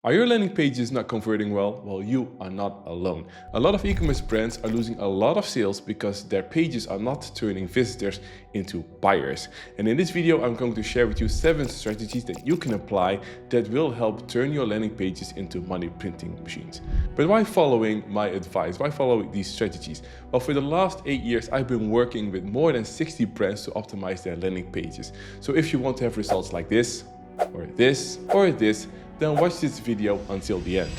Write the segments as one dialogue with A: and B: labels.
A: Are your landing pages not converting well? Well, you are not alone. A lot of e-commerce brands are losing a lot of sales because their pages are not turning visitors into buyers. And in this video, I'm going to share with you 7 strategies that you can apply that will help turn your landing pages into money printing machines. But why following my advice? Why follow these strategies? Well, for the last 8 years, I've been working with more than 60 brands to optimize their landing pages. So if you want to have results like this, or this, or this, then watch this video until the end.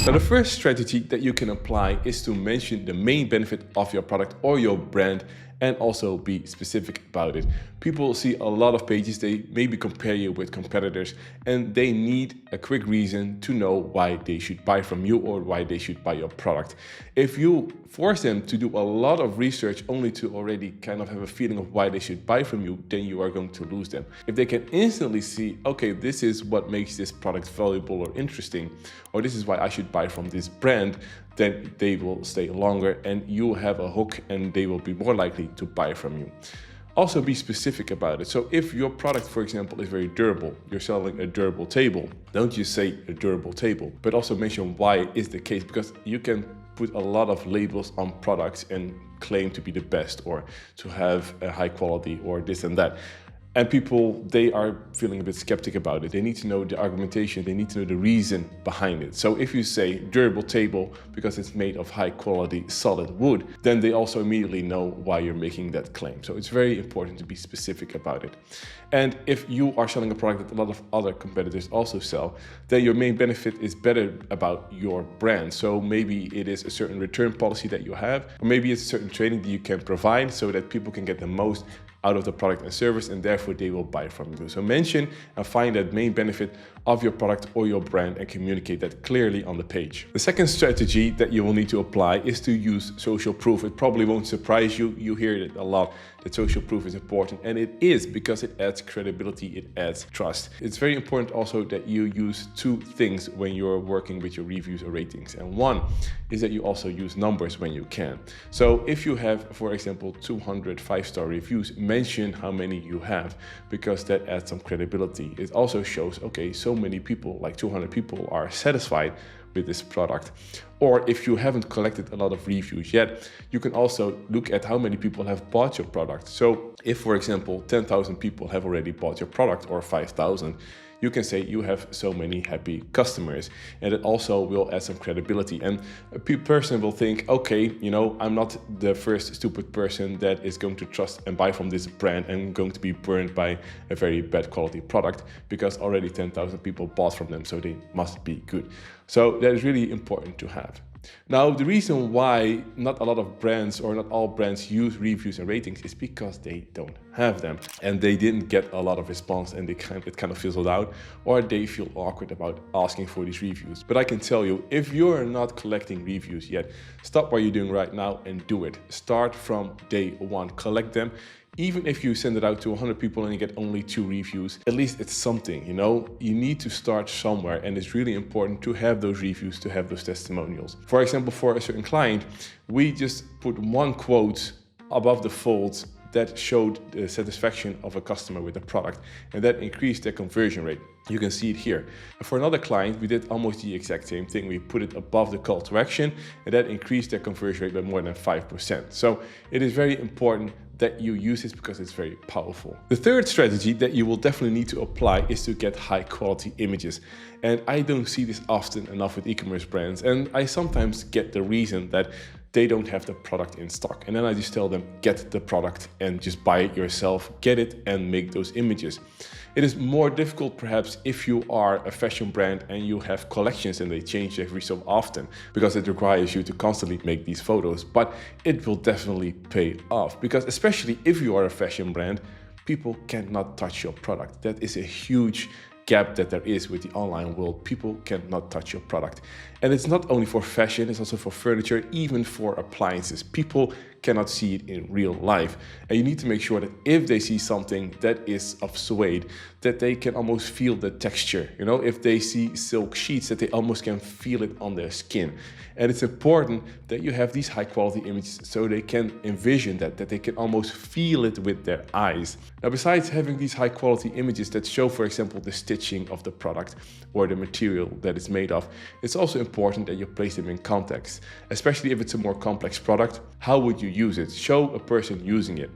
A: Now, the first strategy that you can apply is to mention the main benefit of your product or your brand and also be specific about it. People see a lot of pages, they maybe compare you with competitors, and they need a quick reason to know why they should buy from you or why they should buy your product. If you force them to do a lot of research only to already kind of have a feeling of why they should buy from you, then you are going to lose them. If they can instantly see, okay, this is what makes this product valuable or interesting, or this is why I should buy from this brand, then they will stay longer and you have a hook and they will be more likely to buy from you. Also be specific about it. So if your product, for example, is very durable, you're selling a durable table, don't just say a durable table, but also mention why it is the case, because you can put a lot of labels on products and claim to be the best or to have a high quality or this and that. And people, they are feeling a bit skeptic about it. They need to know the argumentation, they need to know the reason behind it. So if you say durable table because it's made of high quality solid wood, then they also immediately know why you're making that claim. So it's very important to be specific about it. And if you are selling a product that a lot of other competitors also sell, then your main benefit is better about your brand. So maybe it is a certain return policy that you have, or maybe it's a certain training that you can provide so that people can get the most out of the product and service, and therefore they will buy from you. So mention and find that main benefit of your product or your brand and communicate that clearly on the page. The second strategy that you will need to apply is to use social proof. It probably won't surprise you. You hear it a lot, that social proof is important, and it is, because it adds credibility, it adds trust. It's very important also that you use 2 things when you're working with your reviews or ratings. And one is that you also use numbers when you can. So if you have, for example, 200 5-star reviews, mention how many you have, because that adds some credibility. It also shows, okay, so many people, like 200 people, are satisfied with this product. Or if you haven't collected a lot of reviews yet, you can also look at how many people have bought your product. So if, for example, 10,000 people have already bought your product, or 5,000, you can say you have so many happy customers, and it also will add some credibility. And a person will think, okay, you know, I'm not the first stupid person that is going to trust and buy from this brand and going to be burned by a very bad quality product, because already 10,000 people bought from them, so they must be good. So that is really important to have. Now, the reason why not a lot of brands or not all brands use reviews and ratings is because they don't have them and they didn't get a lot of response, and it kind of fizzled out, or they feel awkward about asking for these reviews. But I can tell you, if you're not collecting reviews yet, stop what you're doing right now and do it. Start from day 1, collect them. Even if you send it out to 100 people and you get only 2 reviews, at least it's something, you know? You need to start somewhere, and it's really important to have those reviews, to have those testimonials. For example, for a certain client, we just put 1 quote above the folds that showed the satisfaction of a customer with the product, and that increased their conversion rate. You can see it here. And for another client, we did almost the exact same thing. We put it above the call to action, and that increased their conversion rate by more than 5%. So it is very important that you use this because it's very powerful. The third strategy that you will definitely need to apply is to get high quality images. And I don't see this often enough with e-commerce brands, and I sometimes get the reason that they don't have the product in stock. And then I just tell them, get the product and just buy it yourself, get it and make those images. It is more difficult perhaps if you are a fashion brand and you have collections and they change every so often, because it requires you to constantly make these photos, but it will definitely pay off, because especially if you are a fashion brand, people cannot touch your product. That is a huge gap that there is with the online world. People cannot touch your product. And it's not only for fashion, it's also for furniture, even for appliances. People cannot see it in real life. And you need to make sure that if they see something that is of suede, that they can almost feel the texture. You know, if they see silk sheets, that they almost can feel it on their skin. And it's important that you have these high quality images so they can envision that they can almost feel it with their eyes. Now, besides having these high quality images that show, for example, the stitching of the product or the material that it's made of, it's also important that you place them in context, especially if it's a more complex product. How would you use it? Show a person using it.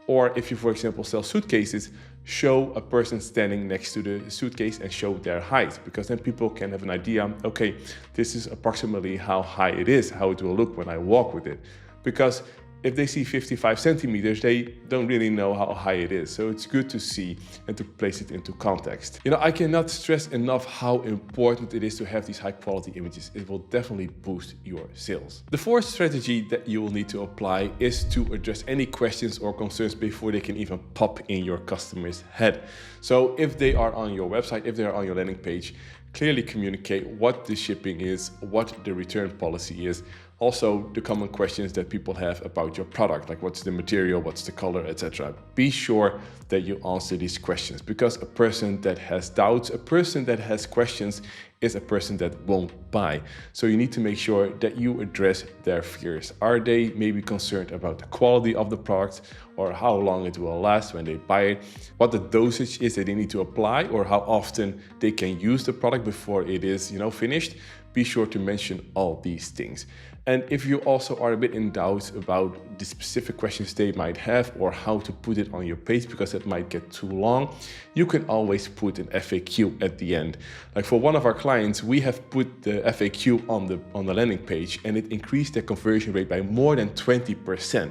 A: Or if you, for example, sell suitcases, show a person standing next to the suitcase and show their height, because then people can have an idea, okay, this is approximately how high it is, how it will look when I walk with it. Because if they see 55 centimeters, they don't really know how high it is. So it's good to see and to place it into context. You know, I cannot stress enough how important it is to have these high quality images. It will definitely boost your sales. The fourth strategy that you will need to apply is to address any questions or concerns before they can even pop in your customer's head. So if they are on your website, if they are on your landing page, clearly communicate what the shipping is, what the return policy is. Also, the common questions that people have about your product, like what's the material, what's the color, etc. Be sure that you answer these questions, because a person that has doubts, a person that has questions is a person that won't buy. So you need to make sure that you address their fears. Are they maybe concerned about the quality of the product, or how long it will last when they buy it, what the dosage is that they need to apply, or how often they can use the product before it is, finished? Be sure to mention all these things. And if you also are a bit in doubt about the specific questions they might have or how to put it on your page, because it might get too long, you can always put an FAQ at the end. Like for one of our clients, we have put the FAQ on the landing page, and it increased their conversion rate by more than 20%.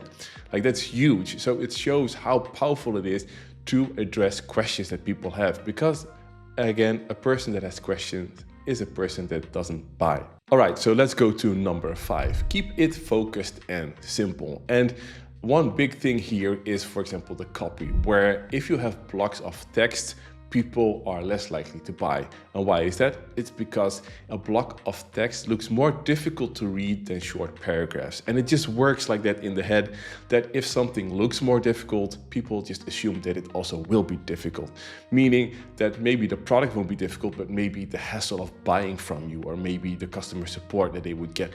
A: Like, that's huge. So it shows how powerful it is to address questions that people have, because again, a person that has questions is a person that doesn't buy. All right, so let's go to number 5. Keep it focused and simple. And one big thing here is, for example, the copy, where if you have blocks of text, people are less likely to buy. And why is that? It's because a block of text looks more difficult to read than short paragraphs. And it just works like that in the head, that if something looks more difficult, people just assume that it also will be difficult. Meaning that maybe the product won't be difficult, but maybe the hassle of buying from you, or maybe the customer support that they would get.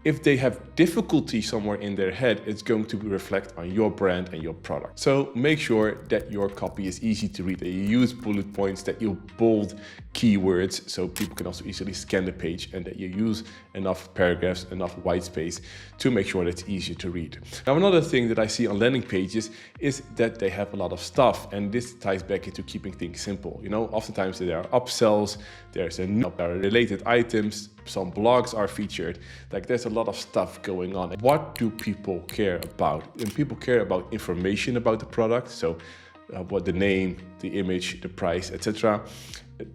A: If they have difficulty somewhere in their head, it's going to reflect on your brand and your product. So make sure that your copy is easy to read, that you use bullet points, that you bold keywords so people can also easily scan the page, and that you use enough paragraphs, enough white space to make sure that it's easier to read. Now, another thing that I see on landing pages is that they have a lot of stuff, and this ties back into keeping things simple. Oftentimes there are upsells, there are related items, some blogs are featured. Like, there's a lot of stuff going on. What do people care about? And people care about information about the product. So what the name, the image, the price, etc.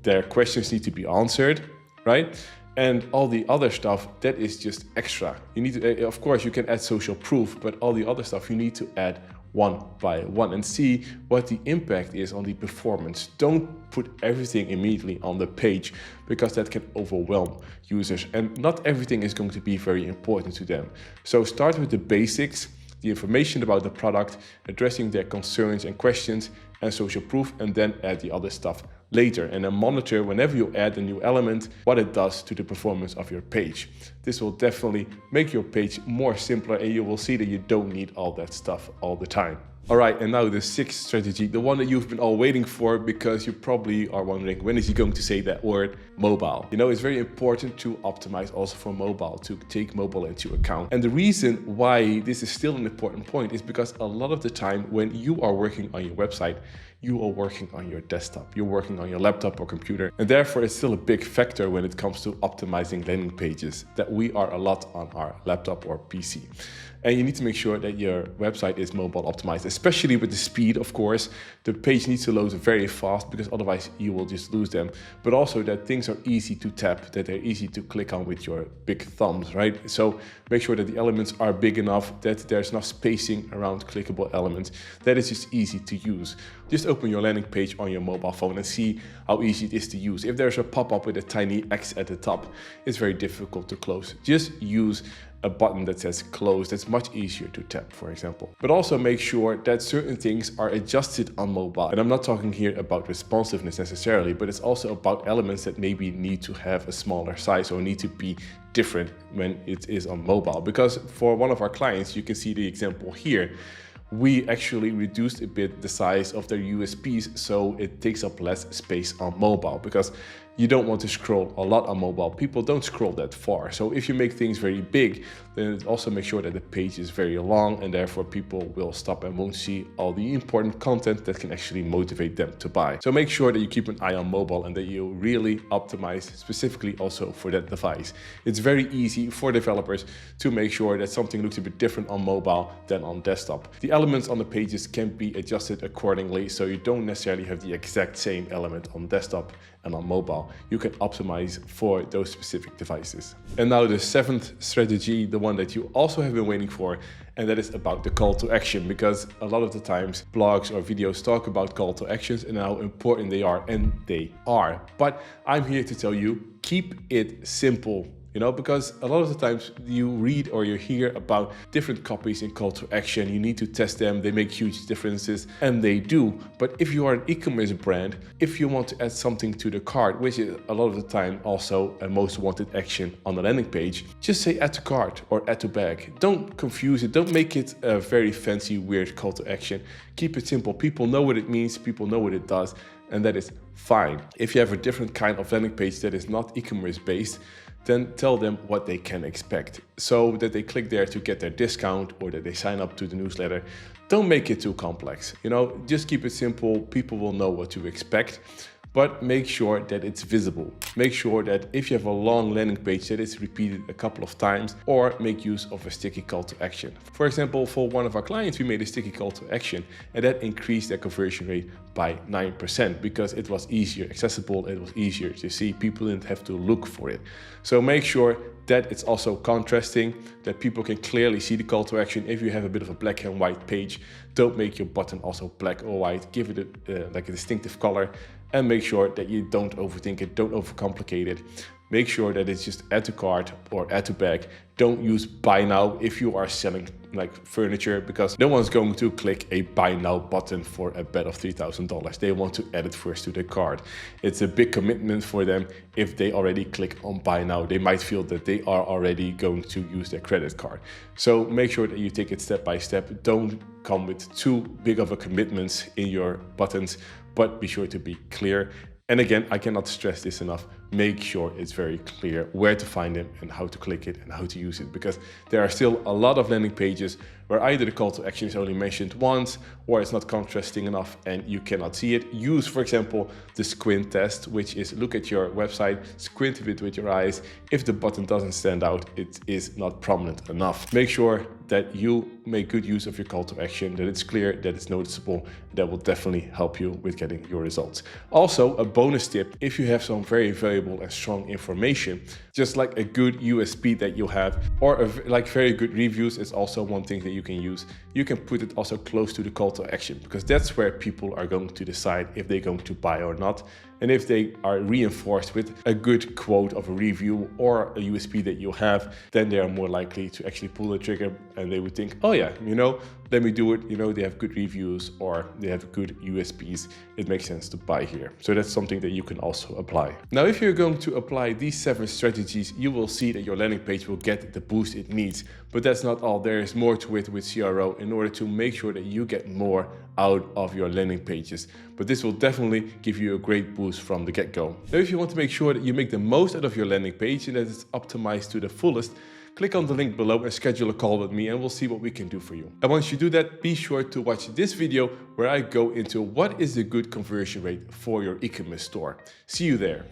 A: Their questions need to be answered, right? And all the other stuff, that is just extra. You need to, of course, you can add social proof, but all the other stuff you need to add one by one and see what the impact is on the performance. Don't put everything immediately on the page, because that can overwhelm users, and not everything is going to be very important to them. So start with the basics, the information about the product, addressing their concerns and questions, and social proof, and then add the other stuff later, and then monitor whenever you add a new element what it does to the performance of your page. This will definitely make your page more simpler, and you will see that you don't need all that stuff all the time. All right, and now the 6th strategy, the one that you've been all waiting for, because you probably are wondering, when is he going to say that word? Mobile. It's very important to optimize also for mobile, to take mobile into account. And the reason why this is still an important point is because a lot of the time when you are working on your website, you are working on your desktop, you're working on your laptop or computer. And therefore it's still a big factor when it comes to optimizing landing pages, that we are a lot on our laptop or PC. And you need to make sure that your website is mobile optimized, especially with the speed, of course. The page needs to load very fast, because otherwise you will just lose them. But also that things are easy to tap, that they're easy to click on with your big thumbs, right? So make sure that the elements are big enough, that there's enough spacing around clickable elements, that it's just easy to use. Just open your landing page on your mobile phone and see how easy it is to use. If there's a pop-up with a tiny X at the top, it's very difficult to close. Just use a button that says close. That's much easier to tap, for example. But also make sure that certain things are adjusted on mobile. And I'm not talking here about responsiveness necessarily, but it's also about elements that maybe need to have a smaller size or need to be different when it is on mobile. Because for one of our clients, you can see the example here, we actually reduced a bit the size of their USPs so it takes up less space on mobile, because you don't want to scroll a lot on mobile. People don't scroll that far. So if you make things very big, then it also makes sure that the page is very long, and therefore people will stop and won't see all the important content that can actually motivate them to buy. So make sure that you keep an eye on mobile and that you really optimize specifically also for that device. It's very easy for developers to make sure that something looks a bit different on mobile than on desktop. The elements on the pages can be adjusted accordingly, so you don't necessarily have the exact same element on desktop and on mobile. You can optimize for those specific devices. And now the seventh strategy, the one that you also have been waiting for, and that is about the call to action, because a lot of the times blogs or videos talk about call to actions and how important they are, and they are. But I'm here to tell you, keep it simple. Because a lot of the times you read or you hear about different copies in call to action, you need to test them, they make huge differences, and they do. But if you are an e-commerce brand, if you want to add something to the cart, which is a lot of the time also a most wanted action on the landing page, just say add to cart or add to bag. Don't confuse it, don't make it a very fancy, weird call to action. Keep it simple. People know what it means, people know what it does, and that is fine. If you have a different kind of landing page that is not e-commerce based, then tell them what they can expect so that they click there to get their discount or that they sign up to the newsletter. Don't make it too complex. Just keep it simple. People will know what to expect, but make sure that it's visible. Make sure that if you have a long landing page, that it's repeated a couple of times, or make use of a sticky call to action. For example, for one of our clients, we made a sticky call to action, and that increased their conversion rate by 9% because it was easier accessible, it was easier to see, people didn't have to look for it. So make sure that it's also contrasting, that people can clearly see the call to action. If you have a bit of a black and white page, don't make your button also black or white, give it like a distinctive color, and make sure that you don't overthink it, don't overcomplicate it. Make sure that it's just add to cart or add to bag. Don't use buy now if you are selling like furniture, because no one's going to click a buy now button for a bed of $3,000. They want to add it first to their cart. It's a big commitment for them. If they already click on buy now, they might feel that they are already going to use their credit card. So make sure that you take it step by step. Don't come with too big of a commitments in your buttons, but be sure to be clear. And again, I cannot stress this enough. Make sure it's very clear where to find them and how to click it and how to use it, because there are still a lot of landing pages where either the call to action is only mentioned once or it's not contrasting enough and you cannot see it. Use, for example, the squint test, which is look at your website, squint a bit with your eyes. If the button doesn't stand out, it is not prominent enough. Make sure that you make good use of your call to action, that it's clear, that it's noticeable. That will definitely help you with getting your results. Also, a bonus tip, if you have some very valuable and strong information, just like a good USP that you have, or like very good reviews is also one thing that you can use. You can put it also close to the call to action, because that's where people are going to decide if they're going to buy or not. And if they are reinforced with a good quote of a review or a USP that you have, then they are more likely to actually pull the trigger, and they would think, oh yeah, let me do it. They have good reviews or they have good USPs. It makes sense to buy here. So that's something that you can also apply. Now, if you're going to apply these 7 strategies, you will see that your landing page will get the boost it needs. But that's not all. There is more to it with CRO in order to make sure that you get more out of your landing pages. But this will definitely give you a great boost from the get-go. Now, if you want to make sure that you make the most out of your landing page and that it's optimized to the fullest, click on the link below and schedule a call with me, and we'll see what we can do for you. And once you do that, be sure to watch this video where I go into what is a good conversion rate for your e-commerce store. See you there.